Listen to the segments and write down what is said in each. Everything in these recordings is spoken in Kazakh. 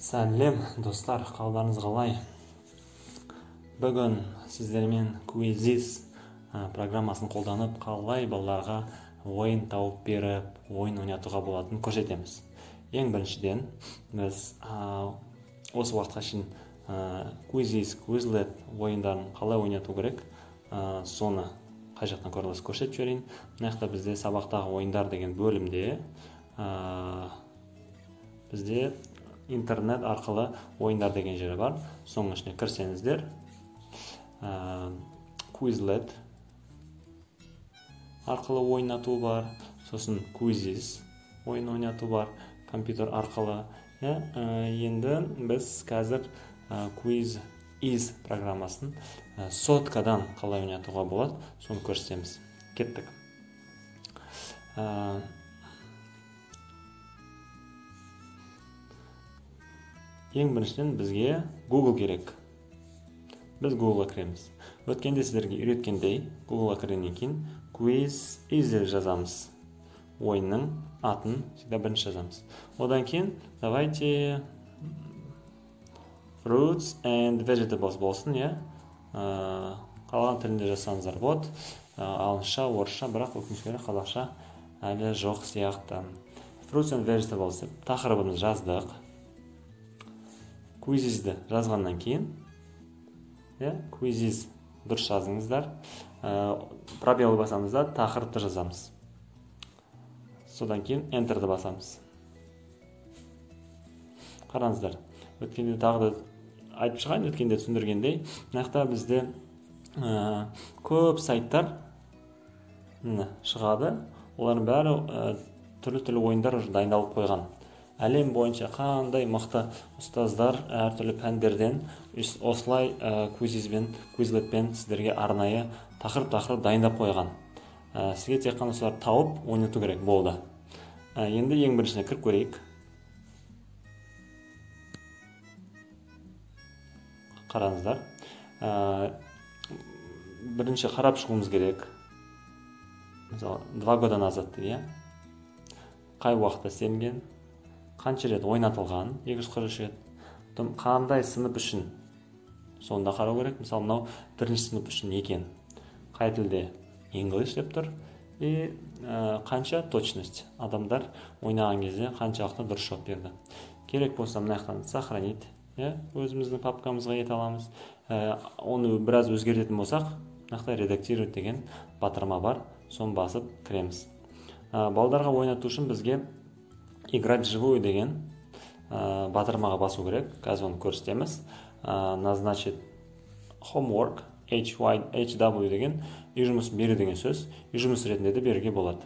Сәлем, достар, қалдарыңыз қалай? Бүгін сіздермен Quizzes программасын қолданып, қалай балаларға ойын тауып беріп, ойын ойнатуға болатынын көрсетеміз. Ең біріншіден, біз осы уақытқа шейін Quizzes, Quizlet ойындарын қалай ойнату керек, соны қай жақтан көріңіз көрсетіп жіберейін. Мына жақта бізде сабақтағы ойындар деген бөлімде бізде интернет арқылы ойындар деген жері бар. Соның ішіне кірсеңіздер, Quizlet арқылы ойнату бар, сосын Quizzes ойын ойнату бар, компьютер арқылы. Енді біз қазір Quizzes программасын соткадан қалай ойнатуға болады, соны көрсетеміз. Кеттік. Ең біріншіден бізге Google керек. Біз Google-ға кіреміз. Өткенде сіздерге үйреткендей, Google-ға кіргеннен кейін Quizzes жазамыз. Ойынның атын всегда бірінші жазамыз. Одан кейін давайте fruits and vegetables болсын, қалған тілінде жазсаңыздар болады. Ағылшынша, орысша, бірақ өкінішке орай қазақша әлі жоқ сияқты. Fruits and vegetables деп тақырыбымызды жаздық. Quizzes'ді жазғаннан кейін, Quizzes дұрыс жазыңыздар. Пробел басамыз да тақырыпты жазамыз. Содан кейін Enter'ді басамыз. Қараңыздар. Өткенде тағы да айтып шығайын, өткенде түсіндіргендей, мына бізде көп сайттар шығады. Олардың бәрі түрлі ойындар дайындалып қойған. Әлем бойынша қандай мықты ұстаздар әртүрлі пәндерден осылай Quizletпен сіздерге арнайы тақырып дайындап қойған. Сізге тек қана соларды тауып ойнату керек болды. Енді ең біріншіне кіріп көрейік. Қараңыздар. Бірінші қарап шығуымыз керек. Мысалы, 2 года назад дейді. Қай уақытта істелінген, қанша рет ойнатылған, 243 рет. Қандай сынып үшін сонда қарау керек. Мысалы, мынау бірінші сынып үшін екен. Қай тілде? English деп тұр. И қанша точность. Адамдар ойнаған кезде қаншалықты дұрыс жауап берді. Керек болса, мына жақтан сохранить. Өзіміздің папкамызға ете аламыз. Оны біраз өзгертетін болсақ, мына жақта редактировать деген батырма бар. Соны басып кіреміз. Балдарға ойнату үшін бізге играть вживую деген батырмаға басу керек. Қазір оны көрсетеміз. Назначить homework, HW деген үй жұмысын беру деген сөз. Үй жұмыс ретінде де беруге болады.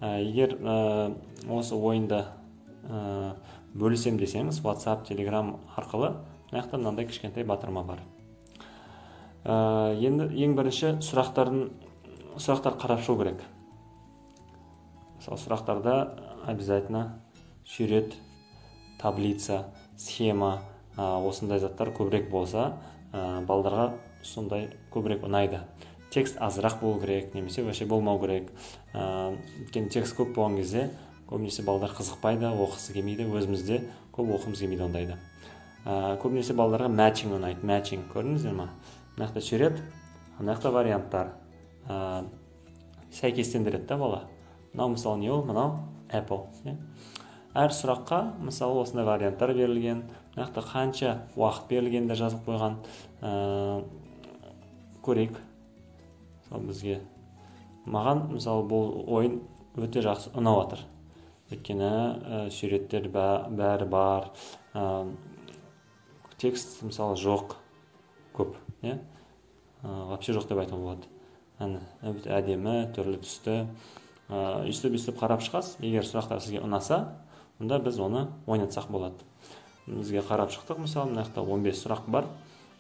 Егер осы ойынды бөлісем десеңіз, WhatsApp, Telegram арқылы, мына жақта мынандай кішкентай батырма бар. Енді ең бірінші сұрақтар қарап шығу керек. Мысалы, сұрақтарда обязательно сюжет, таблица, схема, осындай заттар көбірек болса, балдарға сондай көбірек ұнайды. Текст азырақ болу керек, немесе вообще болмау керек. Өйткені текст көп болған кезде көбінесе балдар қызықпайды, оқысы келмейді, өзімізде көп оқымыз келмейді ондайды. Көбінесе балдарға matching ұнайды. Matching көрдіңіздер ме? Мына жақта сюжет, мына жақта варианттар. Сәйкестендіреді да бала. Мынау мысалы не ол? Мынау Apple. Әр сұраққа мысалы осындай варианттар берілген. Мына жақта қанша уақыт берілгенде жазып қойған. Көрейік. Бізге маған мысалы бұл ойын өте жақсы ұнап жатыр. Өйткені сюжеттер бәрі бар. Текст мысалы жоқ, көп. Вообще жоқ деп айтуға болады. Әдемі, түрлі түсті. Үстіп қарап шығасыз. Егер сұрақтар сізге ұнаса, онда біз оны ойнатсақ болады. Бізге қарап шықтық, мысалы, мына жақта 15 сұрақ бар.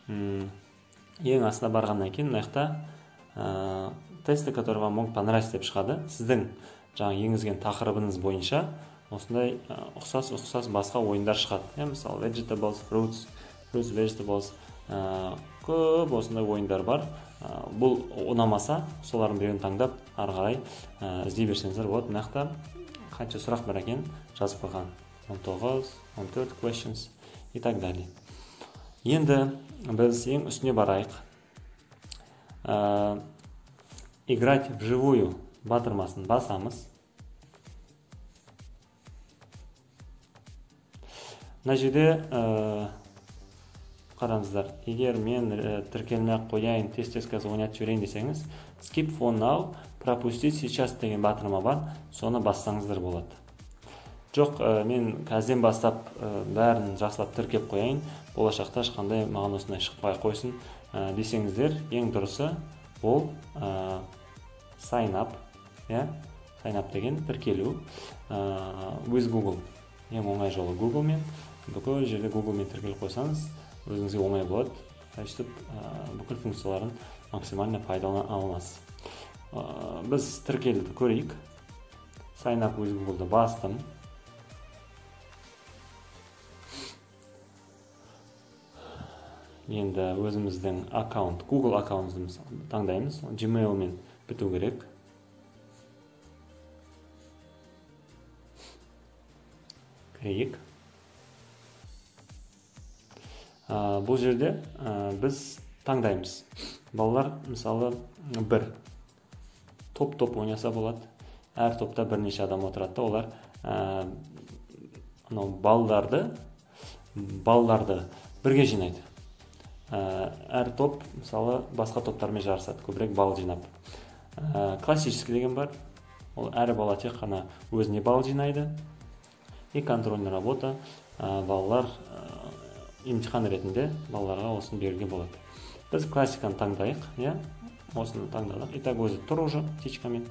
Ең астына барғаннан кейін мына жақта тесты, которые вам могут понравиться деп шығады. Сіздің енгізген тақырыбыңыз бойынша осындай ұқсас басқа ойындар шығады. Мысалы, vegetables, fruits, vegetables, көп осындай ойындар бар. Бұл ұнамаса, солардың біреуін таңдап, ары қарай іздей берсеңіздер болады. Мына жақта қанша сұрақ бар екен жазып қойған. 19, 14 questions. и так далее. Енді біз ең үстіне барайық. Играть вживую батырмасын басамыз. Мына жерде қараңыздар, егер мен тіркелмей қояйын, тест қазір ойнатып жіберейін десеңіз, skip for now, пропустить сейчас деген батырма бар, соны бассаңыздар болады. Жоқ, мен қазден бастап бәрін жақсылап тіркеп қояйын, болашақта ешқандай маған осындай шықпай қойсын десеңіздер, ең дұрысы ол sign up деген тіркелу with Google. Ең оңай жолы Google-мен, бүкіл жерде Google-мен тіркеліп қойсаңыз, өзіңізге оңай болады, сөйтіп бүкіл функцияларын максимально пайдалана аласыз. Біз тіркелді көрейік. Sign up with Google-ды бастым. Енді өзіміздің аккаунт, Google аккаунтымызды таңдаймыз. Gmail-мен біту керек. Кірейік. Бұл жерде біз таңдаймыз. Балалар, мысалы, бір топ-топ ойнаса болады. Әр топта бірнеше адам отырады. Олар балдарды бірге жинайды. Әр топ, мысалы, басқа топтармен жарысады, көбірек бал жинап. Классический деген бар. Ол әр бала тек қана өзіне бал жинайды. И контрольная работа. Балалар имтихан ретінде балаларға осыны беруге болады. Біз классиканы таңдайық, осыны таңдадық. Итак, өзі тұр уже птичкамен.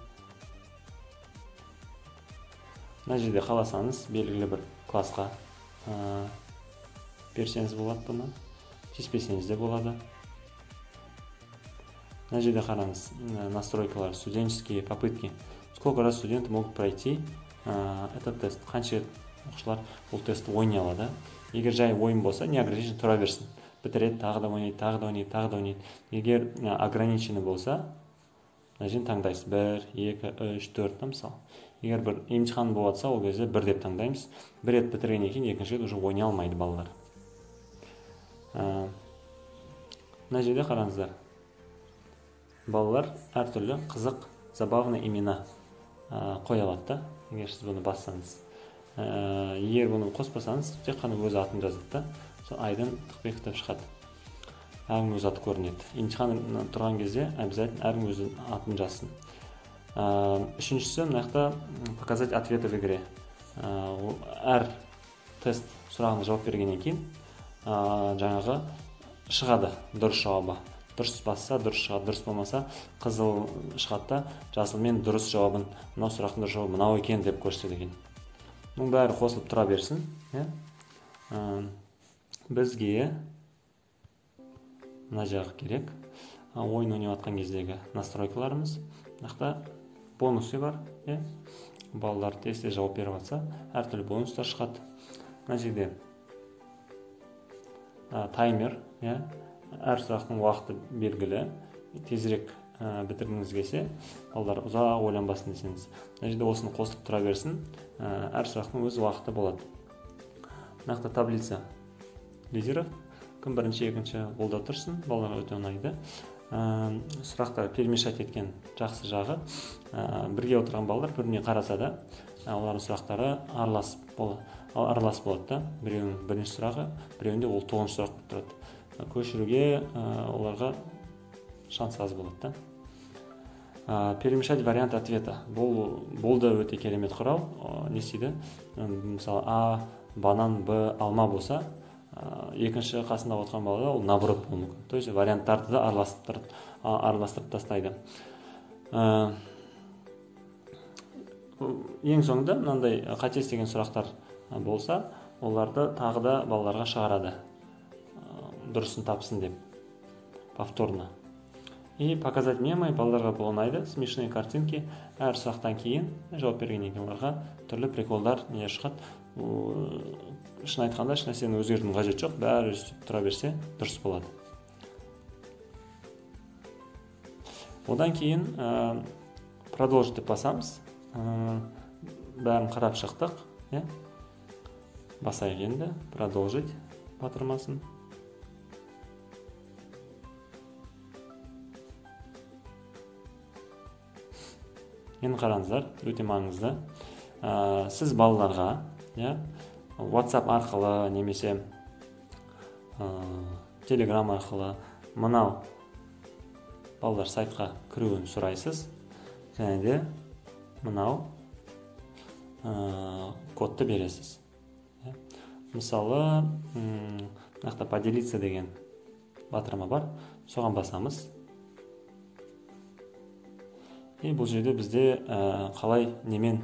Мына жерде қаласаңыз, белгілі бір классқа берсеңіз болады бұны. Тиіспесеңіз де болады. Мына жерде қараңыз, настройкалар, студенческие попытки. Сколько раз студенты могут пройти этот тест? Қанша оқушылар бұл тестті ойнай алады? Егер жай ойын болса, не ограничен тұра берсін. Бітіреді, тағы да ойнайды. Егер ограничені болса, мына жерден таңдайсыз. 1, 2, 3, 4 мысалы. Егер бір емтихан болатса, ол кезде 1 деп таңдаймыз. 1 рет бітіргеннен кейін екінші рет уже ойнай алмайды балалар. Мына жерде қараңыздар. Балалар әртүрлі қызық, забавный имена қоя алады. Егер сіз бұны бассаңыз. Егер бұны қоспасаңыз, тек қана өз атын жазады. Сол айдан тықпектіп шығады. Әрің өз аты көрінеді. Емтихан тұрған кезде обязательно әрің өз атын жазсын. Үшіншісі, мынақта показать ответы в игре. Әр тест сұрағына жауап бергеннен кейін жаңағы шығады дұрыс жауабы. Дұрыс басса, дұрыс шығады, дұрыс болмаса, қызыл шығады, жасылмен дұрыс жауабын, мынау сұрақтың дұрыс жауабы мынау екен деп көрсетеді екен. Мұның бәрі қосылып тұра берсін. Бізге мына жағы керек. Ойын ойнап жатқан кездегі настройкаларымыз. Мынақта бонусы бар. Балалар тестте жауап беріп жатса, әртүрлі бонустар шығады. Мына жерде таймер, әр сұрақтың уақыты белгілі. Тезірек бітіргіңіз келсе, балалар ұзақ ойланбасын десеңіз. Мына жерде осыны қосылып тұра берсін, әр сұрақтың өз уақыты болады. Мынақта таблица лидеров, кім бірінші, екінші қолда тұрсын, балаларға өте ұнайды. Сұрақтар перемешать еткен жақсы жағы, бірге отырған балалар біріне қараса да, олардың сұрақтары аралас болады. Біреуінің бірінші сұрағы, біреуінде ол 9-шы сұрақ болып тұрады. Көшіруге оларға шанс аз болады. Перемешать вариант ответа. Бұл да өте керемет құрал. Не істейді? Мысалы, А, банан, Б, алма болса, екінші қасында отырған балада ол наоборот болуы мүмкін. То есть варианттарды да араластырып тастайды. Ең соңында мынандай қате істеген сұрақтар болса, оларды тағы да балаларға шығарады. Дұрысын тапсын деп. Повторно. И показать мемы балаларға бұл ұнайды. Смешные картинки. Әр сұрақтан кейін жауап бергеннен кейін оларға түрлі приколдар не шығады. Шын айтқанда, еш нәрсені өзгертудің қажеті жоқ, бәрі тұра берсе дұрыс болады. Одан кейін продолжить деп басамыз. Бәрін қарап шықтық. Басайық енді, продолжить. батырмасын. Енді қараңыздар, өте маңызды. Сіз балаларға, WhatsApp арқылы немесе Telegram арқылы мынау балалар сайтқа кіруін сұрайсыз. Және де мынау кодты бересіз. Мысалы, мынақта поделиться деген батырма бар. Соған басамыз. Бұл жерде бізде қалай немен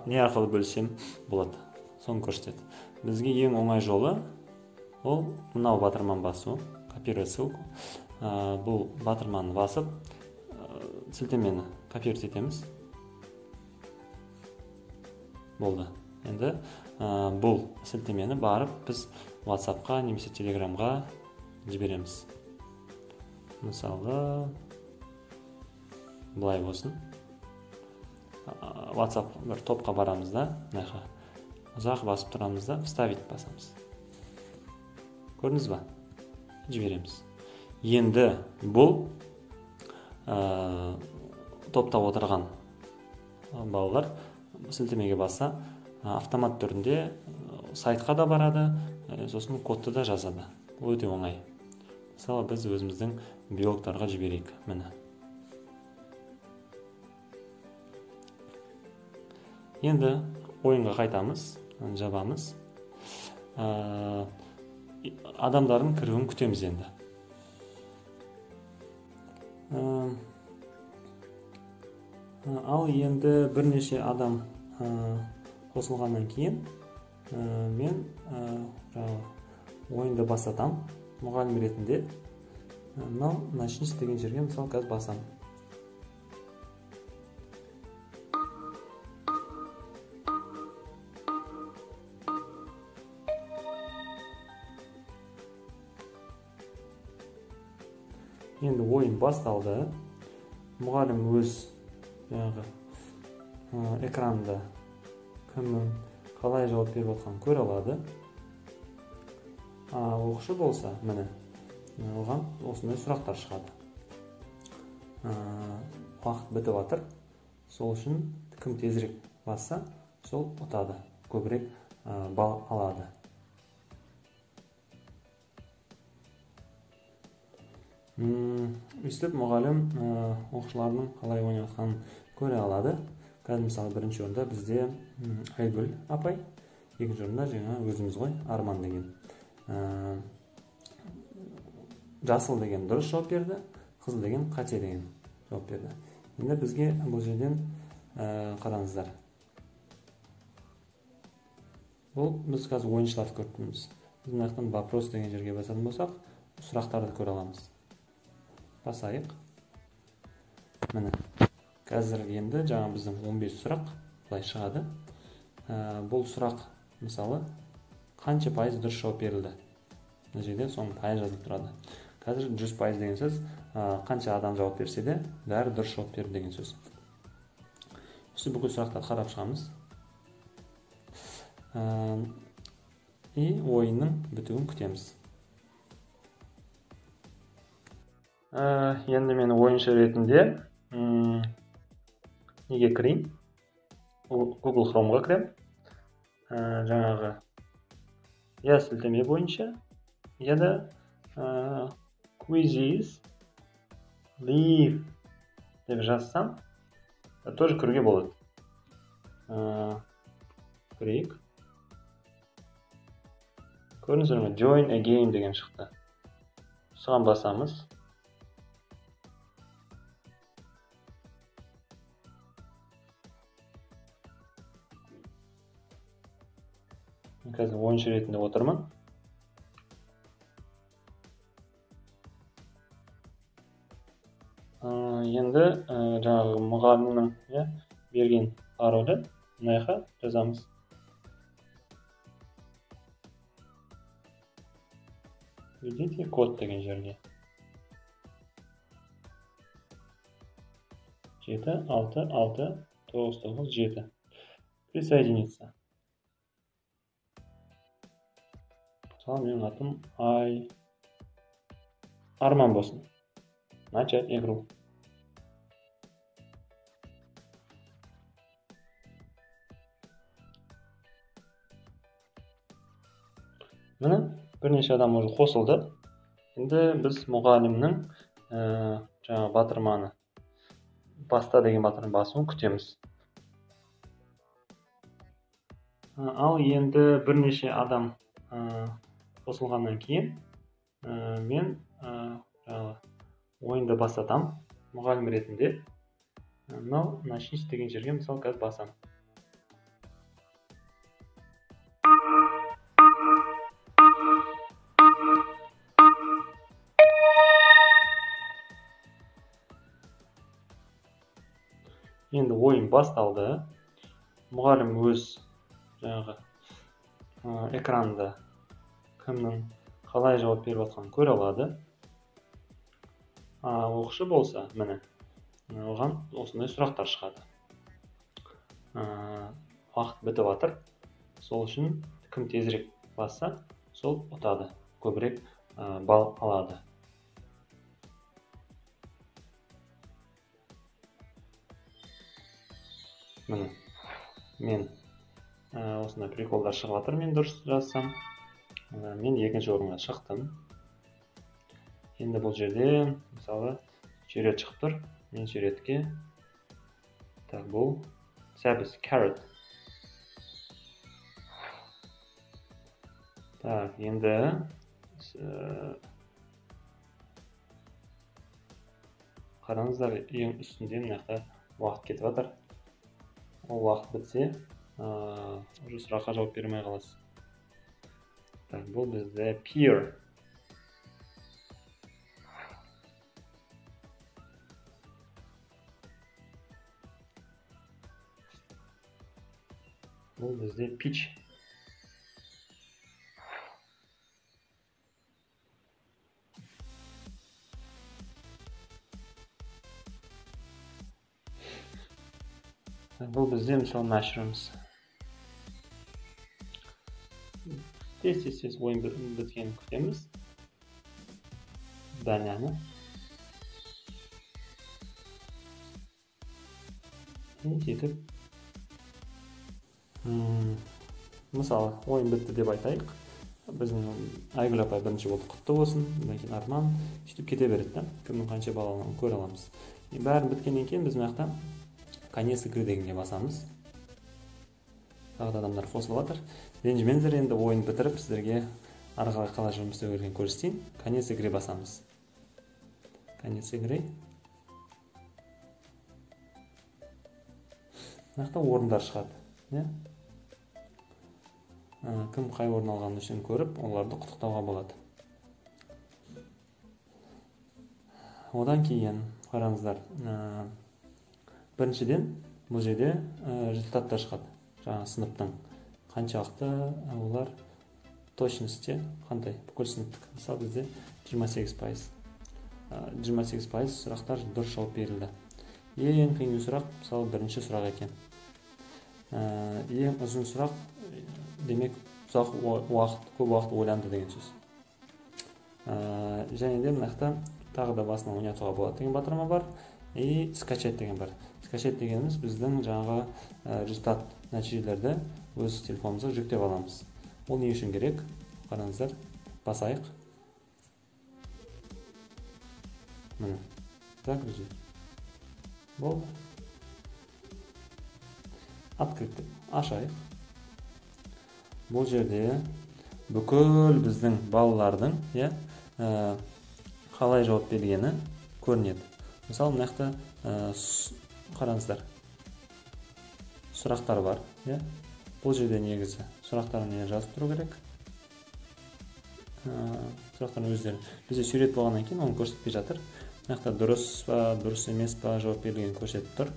не арқылы бөлсем болады, соны көрсетеді. Бізге ең оңай жолы ол мынау батырманы басу, копировать ссылку. Бұл батырманы басып, сілтемені копировать етеміз. Болды. Енді бұл сілтемені барып біз WhatsApp-қа немесе Telegram-ға жібереміз. Мысалы, былай болсын. WhatsApp бір топқа барамыз да, ұзақ басып тұрамыз да, вставить басамыз. Көрдіңіз ба? Жібереміз. Енді бұл топта отырған балалар сілтемеге баса, автомат түрінде сайтқа да барады, сосын кодты да жазады. Өте оңай. Мысалы, біз өзіміздің биологтарға жіберейік. Міне. Енді ойынға қайтамыз, жабамыз. Адамдардың кіруін күтеміз енді. Ал енді бірнеше адам қосылғаннан кейін мен ойынды басатам. Мұғалім ретінде мынау начнись деген жерге мысалы қазір басам. Енді ойын басталды. Мұғалім өз экранда кімнің қалай жауап беріп отқанын көре алады. Оқушы болса, міне, оған осындай сұрақтар шығады. Уақыт бітіп жатыр. Сол үшін кім тезірек басса, сол ұтады, көбірек балл алады. Өстіп мұғалім оқушылардың қалай ойнатқанын көре алады. Қазір мысалы бірінші орында бізде Айгүл апай, екінші орында жаңа өзіміз ғой, Арман деген. Жасыл деген дұрыс жауап берді, қызыл деген қате деген жауап берді. Енді бізге бұл жерден қараңыздар. Бұл біз қазір ойыншыларды көріп тұрмыз. Біз мынаяқтан вопрос деген жерге басатын болсақ, сұрақтарды көре аламыз. Басайық. Міне. Қазір енді жаңа біздің 15 сұрақ былай шығады. Бұл сұрақ мысалы қанша пайыз дұрыс жауап берілді. Мына жерде соның пайыз жазылып тұрады. Қазір 100% деген сөз қанша адам жауап берсе де бәрі дұрыс жауап берді деген сөз. Осы бүкіл сұрақтарды қарап шығамыз. И ойынның бітуін күтеміз. Енді мен ойыншы ретінде неге кірейін? Google Chrome'ға кірем. Жаңағы я сілтеме бойынша, я да quizzes leave деп жазсам, тоже кіруге болады. Кірейік. Көрдіңіздер ме? Join a game деген шықты. Соған басамыз. Қазір ойыншы ретінде отырмын. Енді жаңағы мұғалімнің берген паролі мынаяққа жазамыз. Введите код деген жерге. 7669997. Присоединиться. мысалы менің атым Арман болсын. Начать игру. Міне бірнеше адам уже қосылды. Енді біз мұғалімнің жаңа батырманы баста деген батырманы басуын күтеміз. Ал енді бірнеше адам қосылғаннан кейін мен ойынды бастатам мұғалім ретінде. Мынау начнись деген жерге мысалы қазір басам. Енді ойын басталды. Мұғалім өз жаңағы экранда кімнің қалай жауап беріп жатқанын көре алады. Оқушы болса, міне, оған осындай сұрақтар шығады. Уақыт бітіп жатыр. Сол үшін кім тезірек басса, сол ұтады, көбірек балл алады. Міне, мен осындай приколдар шығып жатыр, мен дұрыс жазсам. Мен екінші орынға шықтым. Енді бұл жерде, мысалы, сурет шығып тұр. Мен суретке, так, бұл сәбіз, carrot. Так, енді қараңыздар, ең үстінде мынақта уақыт кетіп жатыр. Ол уақыт бітсе, уже сұраққа жауап бермей қаласыз. Так, бұл бізде peer. Бұл бізде pitch. Бұл бізде мысалы mushrooms. Тез ойын біткенін күтеміз. Банана. Сөйтіп, мысалы ойын бітті деп айтайық. Біздің Айгүл апай бірінші болды, құтты болсын. Одан кейін Арман сөйтіп кете береді. Кімнің қанша балл алғанын көре аламыз. Бәрін біткеннен кейін біз мына жақта конец игры дегенге басамыз. Тағы да адамдар қосылып жатыр. Ренжімеңіздер, енді ойын бітіріп сіздерге ары қарай қалай жұмыс істеу керегін көрсетейін. Конец игры басамыз. Конец игры. Мына жақта орындар шығады. Кім қай орын алғанын үшін көріп, оларды құттықтауға болады. Одан кейін қараңыздар. Біріншіден бұл жерде результаттар шығады. Жаңа сыныптың қаншалықты олар точности қандай, бүкіл сыныптық. Мысалы бізде 28%. 28% сұрақтар дұрыс жауап берілді. Ең қиын сұрақ, мысалы бірінші сұрақ екен. Ең ұзын сұрақ, демек ұзақ уақыт, көп уақыт ойланды деген сөз. Және де мына жақта тағы да басынан ойнатуға болады деген батырма бар. И скачать деген бар. Скачать дегеніміз біздің жаңағы результат нәтижелерді өз телефонымызға жүктеп аламыз. Ол не үшін керек? Қараңыздар, басайық. Міне. Загрузить. Болды. Открыть. Ашайық. Бұл жерде бүкіл біздің балалардың қалай жауап бергені көрінеді. Мысалы, мына жақта қараңыздар. Сұрақтар бар. Бұл жерде негізі сұрақтарын жазып тұру керек. Сұрақтарын өздері. Бізде сурет болғаннан кейін оны көрсетпей жатыр. Мына жақта дұрыс па, дұрыс емес па жауап берілгенін көрсетіп тұр.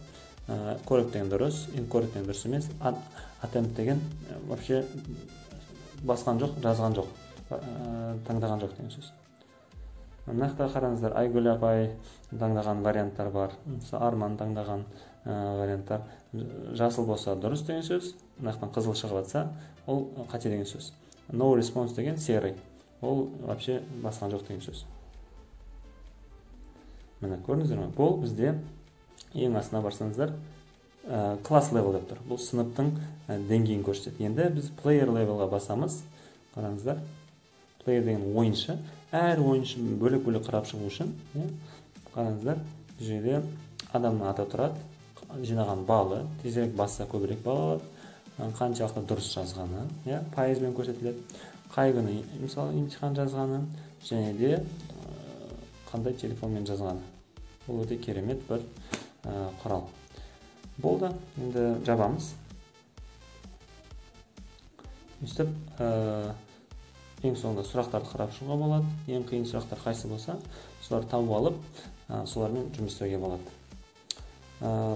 Correct деген дұрыс, incorrect деген дұрыс емес. Attempt деген вообще басқан жоқ, жазған жоқ, таңдаған жоқ деген сөз. Мына жақта қараңыздар, Айгүл апай таңдаған варианттар бар. Арман таңдаған варианттар. Жасыл болса дұрыс деген сөз. Мына жақтан қызыл шығып жатса, ол қате деген сөз. no response деген серый, ол вообще басқан жоқ деген сөз. Міне көрдіңіздер ме? Бұл бізде ең астына барсаңыздар класс level деп тұр. Бұл сыныптың деңгейін көрсетеді. Енді біз player levelға басамыз. Қараңыздар. Player деген ойыншы. Әр ойыншы бөлек-бөлек қарап шығу үшін, қараңыздар, бұл жерде адамның аты тұрады, жинаған балы, тезірек басса көбірек бал алады, қаншалықты дұрыс жазғаны, пайызбен көрсетіледі. Қай күні мысалы емтихан жазғаны, және де қандай телефонмен жазғаны. Бұл өте керемет бір құрал. Болды, енді жабамыз. Өстіп, ең соңында сұрақтарды қарап шығуға болады. Ең қиын сұрақтар қайсы болса, соларды тауып алып, солармен жұмыс істеуге болады.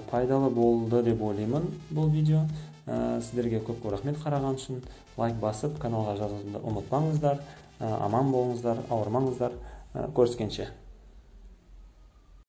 Пайдалы болды деп ойлаймын бұл видео. Сіздерге көп рахмет қараған үшін. Лайк басып, каналға жазылуды ұмытпаңыздар. Аман болыңыздар, ауырмаңыздар. Көріскенше.